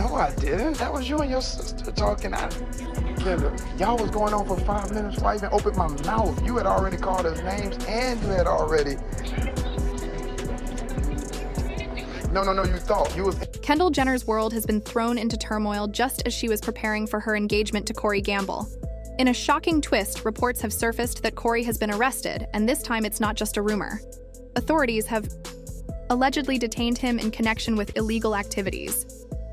No, I didn't. That was you and your sister talking. Y'all was going on for 5 minutes before I even opened my mouth. You had already called us names, and you had already... No, you thought. You was... Kendall Jenner's world has been thrown into turmoil just as she was preparing for her engagement to Corey Gamble. In a shocking twist, reports have surfaced that Corey has been arrested, and this time it's not just a rumor. Authorities have allegedly detained him in connection with illegal activities,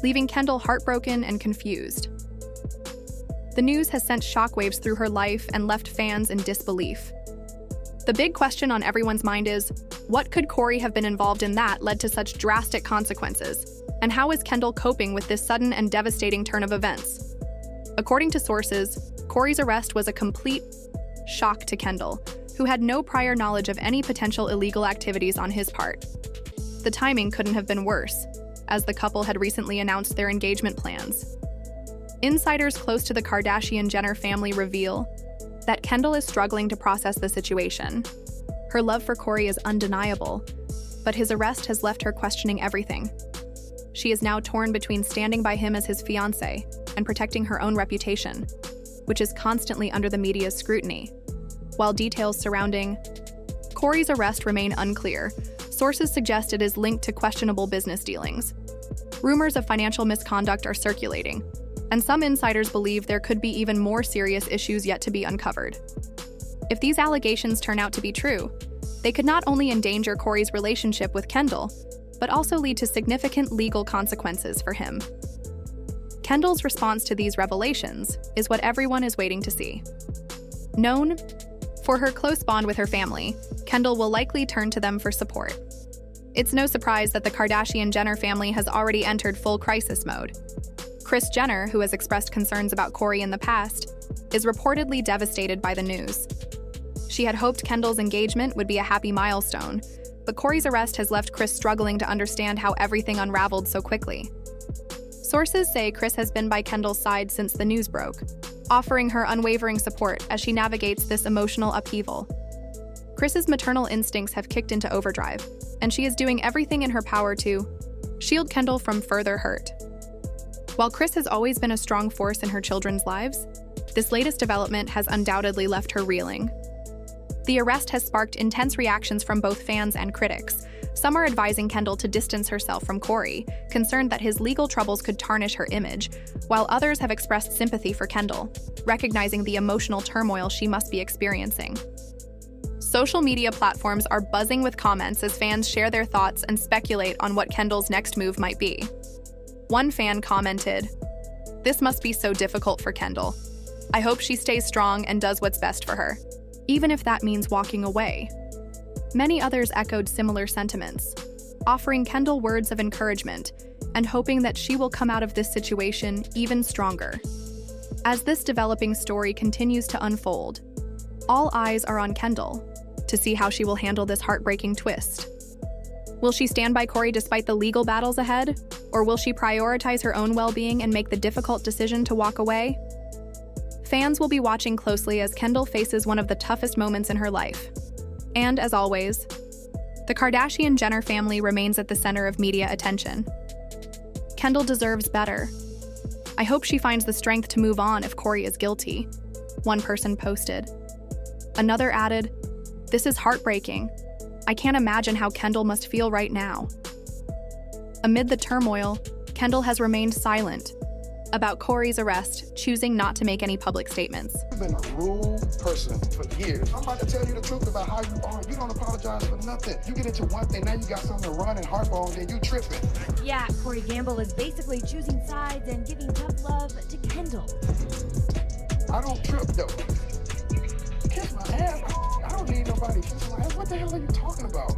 leaving Kendall heartbroken and confused. The news has sent shockwaves through her life and left fans in disbelief. The big question on everyone's mind is, what could Corey have been involved in that led to such drastic consequences? And how is Kendall coping with this sudden and devastating turn of events? According to sources, Corey's arrest was a complete shock to Kendall, who had no prior knowledge of any potential illegal activities on his part. The timing couldn't have been worse, as the couple had recently announced their engagement plans. Insiders close to the Kardashian Jenner family reveal that Kendall is struggling to process the situation. Her love for Corey is undeniable, but his arrest has left her questioning everything. She is now torn between standing by him as his fiancé and protecting her own reputation, which is constantly under the media's scrutiny. While details surrounding Corey's arrest remain unclear, sources suggest it is linked to questionable business dealings. Rumors of financial misconduct are circulating, and some insiders believe there could be even more serious issues yet to be uncovered. If these allegations turn out to be true, they could not only endanger Corey's relationship with Kendall, but also lead to significant legal consequences for him. Kendall's response to these revelations is what everyone is waiting to see. Known for her close bond with her family, Kendall will likely turn to them for support. It's no surprise that the Kardashian Jenner family has already entered full crisis mode. Kris Jenner, who has expressed concerns about Corey in the past, is reportedly devastated by the news. She had hoped Kendall's engagement would be a happy milestone, but Corey's arrest has left Kris struggling to understand how everything unraveled so quickly. Sources say Kris has been by Kendall's side since the news broke, offering her unwavering support as she navigates this emotional upheaval. Kris's maternal instincts have kicked into overdrive, and she is doing everything in her power to shield Kendall from further hurt. While Kris has always been a strong force in her children's lives, this latest development has undoubtedly left her reeling. The arrest has sparked intense reactions from both fans and critics. Some are advising Kendall to distance herself from Corey, concerned that his legal troubles could tarnish her image, while others have expressed sympathy for Kendall, recognizing the emotional turmoil she must be experiencing. Social media platforms are buzzing with comments as fans share their thoughts and speculate on what Kendall's next move might be. One fan commented, "This must be so difficult for Kendall. I hope she stays strong and does what's best for her, even if that means walking away." Many others echoed similar sentiments, offering Kendall words of encouragement and hoping that she will come out of this situation even stronger. As this developing story continues to unfold, all eyes are on Kendall to see how she will handle this heartbreaking twist. Will she stand by Corey despite the legal battles ahead, or will she prioritize her own well-being and make the difficult decision to walk away? Fans will be watching closely as Kendall faces one of the toughest moments in her life. And as always, the Kardashian Jenner family remains at the center of media attention. Kendall deserves better. I hope she finds the strength to move on if Corey is guilty, one person posted. Another added, "This is heartbreaking. I can't imagine how Kendall must feel right now." Amid the turmoil, Kendall has remained silent about Corey's arrest, choosing not to make any public statements. You've been a rude person for years. I'm about to tell you the truth about how you are. You don't apologize for nothing. You get into one thing, now you got something to run and harp on, then you tripping. Yeah, Corey Gamble is basically choosing sides and giving tough love to Kendall. I don't trip though. Kiss my ass. I don't need nobody kissing my ass. What the hell are you talking about?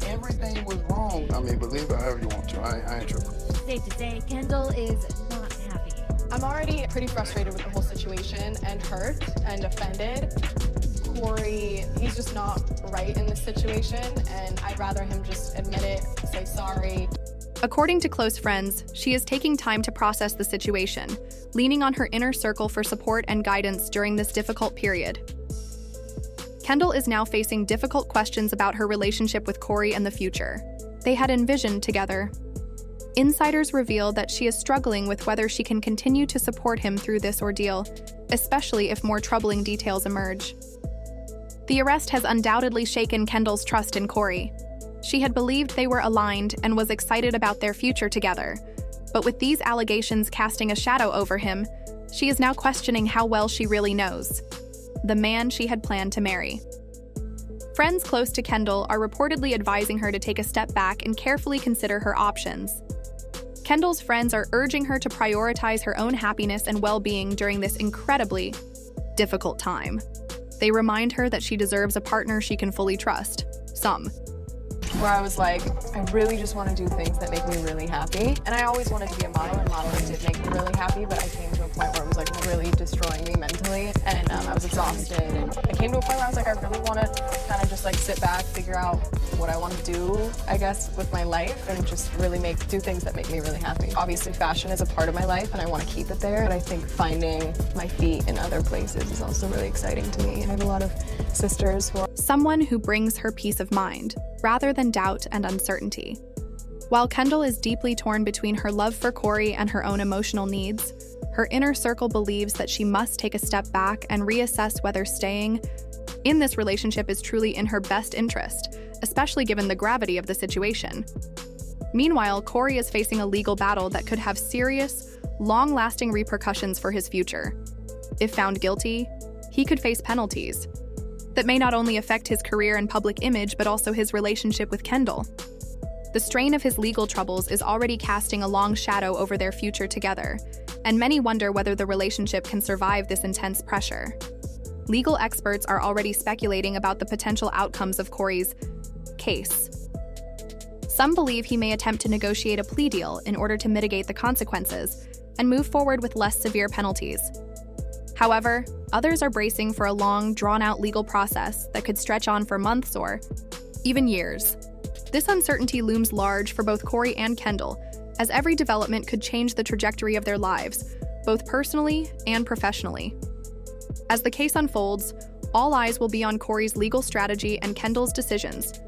Everything was wrong. I mean, believe it however you want to. I ain't tripping. Safe to say, Kendall is not happy. I'm already pretty frustrated with the whole situation and hurt and offended. Corey, he's just not right in this situation, and I'd rather him just admit it, say sorry. According to close friends, she is taking time to process the situation, leaning on her inner circle for support and guidance during this difficult period. Kendall is now facing difficult questions about her relationship with Corey and the future they had envisioned together. Insiders reveal that she is struggling with whether she can continue to support him through this ordeal, especially if more troubling details emerge. The arrest has undoubtedly shaken Kendall's trust in Corey. She had believed they were aligned and was excited about their future together. But with these allegations casting a shadow over him, she is now questioning how well she really knows the man she had planned to marry. Friends close to Kendall are reportedly advising her to take a step back and carefully consider her options. Kendall's friends are urging her to prioritize her own happiness and well-being during this incredibly difficult time. They remind her that she deserves a partner she can fully trust. Where I was like, I really just want to do things that make me really happy. And I always wanted to be a model, and modeling did make me really happy, but I came to a point where it was like really destroying me mentally, and I was exhausted. And I came to a point where I was like, I really want to kind of just like sit back, figure out what I want to do, I guess, with my life, and just really do things that make me really happy. Obviously, fashion is a part of my life, and I want to keep it there. But I think finding my feet in other places is also really exciting to me. I have a lot of sisters who are someone who brings her peace of mind, rather than doubt and uncertainty. While Kendall is deeply torn between her love for Corey and her own emotional needs, her inner circle believes that she must take a step back and reassess whether staying in this relationship is truly in her best interest, especially given the gravity of the situation. Meanwhile, Corey is facing a legal battle that could have serious, long-lasting repercussions for his future. If found guilty, he could face penalties that may not only affect his career and public image, but also his relationship with Kendall. The strain of his legal troubles is already casting a long shadow over their future together, and many wonder whether the relationship can survive this intense pressure. Legal experts are already speculating about the potential outcomes of Corey's case. Some believe he may attempt to negotiate a plea deal in order to mitigate the consequences and move forward with less severe penalties. However, others are bracing for a long, drawn-out legal process that could stretch on for months or even years. This uncertainty looms large for both Corey and Kendall, as every development could change the trajectory of their lives, both personally and professionally. As the case unfolds, all eyes will be on Corey's legal strategy and Kendall's decisions.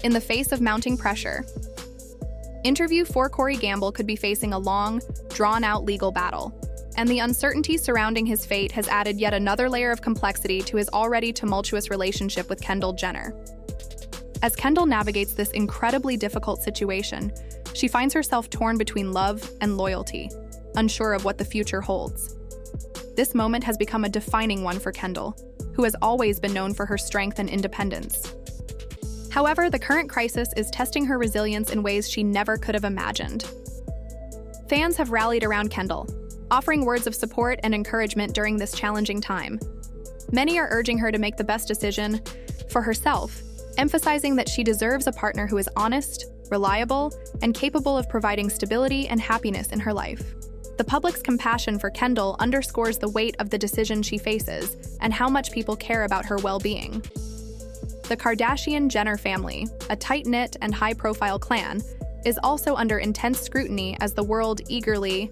In the face of mounting pressure, Interview for Corey Gamble could be facing a long, drawn-out legal battle, and the uncertainty surrounding his fate has added yet another layer of complexity to his already tumultuous relationship with Kendall Jenner. As Kendall navigates this incredibly difficult situation, she finds herself torn between love and loyalty, unsure of what the future holds. This moment has become a defining one for Kendall, who has always been known for her strength and independence. However, the current crisis is testing her resilience in ways she never could have imagined. Fans have rallied around Kendall, offering words of support and encouragement during this challenging time. Many are urging her to make the best decision for herself, emphasizing that she deserves a partner who is honest, reliable, and capable of providing stability and happiness in her life. The public's compassion for Kendall underscores the weight of the decision she faces and how much people care about her well-being. The Kardashian Jenner family, a tight-knit and high-profile clan, is also under intense scrutiny as the world eagerly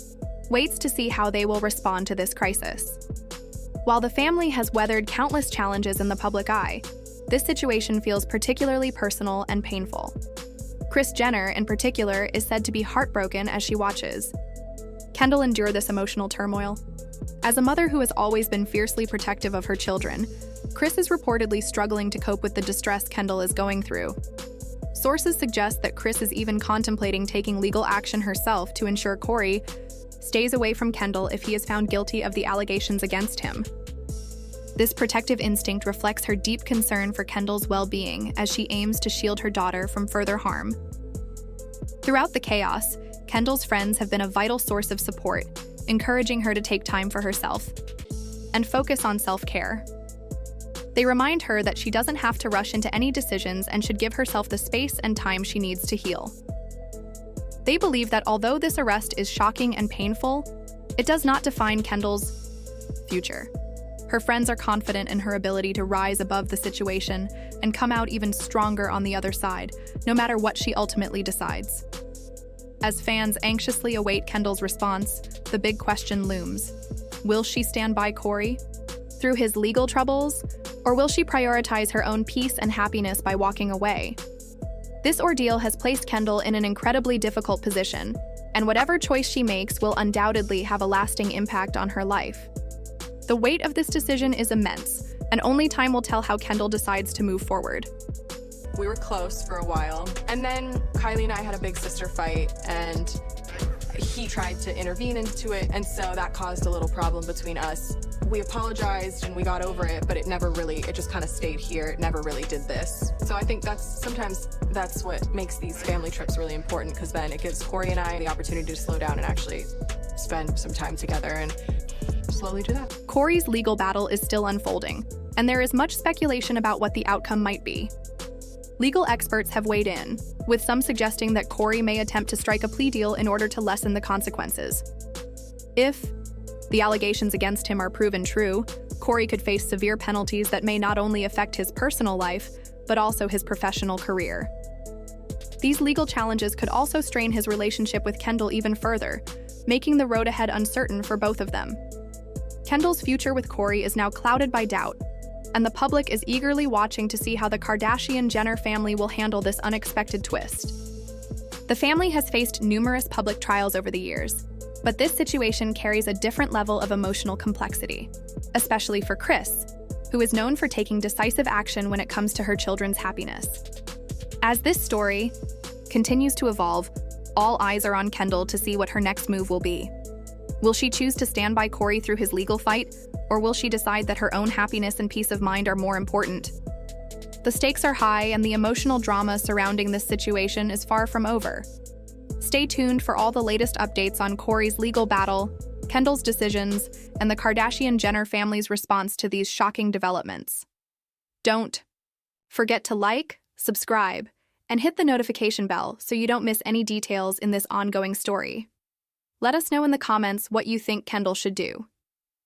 waits to see how they will respond to this crisis. While the family has weathered countless challenges in the public eye, this situation feels particularly personal and painful. Kris Jenner, in particular, is said to be heartbroken as she watches Kendall endure this emotional turmoil. As a mother who has always been fiercely protective of her children, Kris is reportedly struggling to cope with the distress Kendall is going through. Sources suggest that Kris is even contemplating taking legal action herself to ensure Corey stays away from Kendall if he is found guilty of the allegations against him. This protective instinct reflects her deep concern for Kendall's well-being as she aims to shield her daughter from further harm. Throughout the chaos, Kendall's friends have been a vital source of support, encouraging her to take time for herself and focus on self-care. They remind her that she doesn't have to rush into any decisions and should give herself the space and time she needs to heal. They believe that although this arrest is shocking and painful, it does not define Kendall's future. Her friends are confident in her ability to rise above the situation and come out even stronger on the other side, no matter what she ultimately decides. As fans anxiously await Kendall's response, the big question looms. Will she stand by Corey? through his legal troubles, or will she prioritize her own peace and happiness by walking away? This ordeal has placed Kendall in an incredibly difficult position, and whatever choice she makes will undoubtedly have a lasting impact on her life. The weight of this decision is immense, and only time will tell how Kendall decides to move forward. We were close for a while, and then Kylie and I had a big sister fight, and he tried to intervene into it, and so that caused a little problem between us. We apologized and we got over it, but it just kind of stayed here. It never really did this. So I think sometimes that's what makes these family trips really important, because then it gives Corey and I the opportunity to slow down and actually spend some time together and slowly do that. Corey's legal battle is still unfolding, and there is much speculation about what the outcome might be. Legal experts have weighed in, with some suggesting that Corey may attempt to strike a plea deal in order to lessen the consequences. If the allegations against him are proven true, Corey could face severe penalties that may not only affect his personal life, but also his professional career. These legal challenges could also strain his relationship with Kendall even further, making the road ahead uncertain for both of them. Kendall's future with Corey is now clouded by doubt, and the public is eagerly watching to see how the Kardashian Jenner family will handle this unexpected twist. The family has faced numerous public trials over the years, but this situation carries a different level of emotional complexity, especially for Kris, who is known for taking decisive action when it comes to her children's happiness. As this story continues to evolve, all eyes are on Kendall to see what her next move will be. Will she choose to stand by Corey through his legal fight, or will she decide that her own happiness and peace of mind are more important? The stakes are high, and the emotional drama surrounding this situation is far from over. Stay tuned for all the latest updates on Corey's legal battle, Kendall's decisions, and the Kardashian Jenner family's response to these shocking developments. Don't forget to like, subscribe, and hit the notification bell so you don't miss any details in this ongoing story. Let us know in the comments what you think Kendall should do.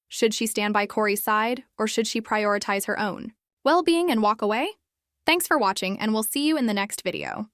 Should she stand by Corey's side, or should she prioritize her own well-being and walk away? Thanks for watching, and we'll see you in the next video.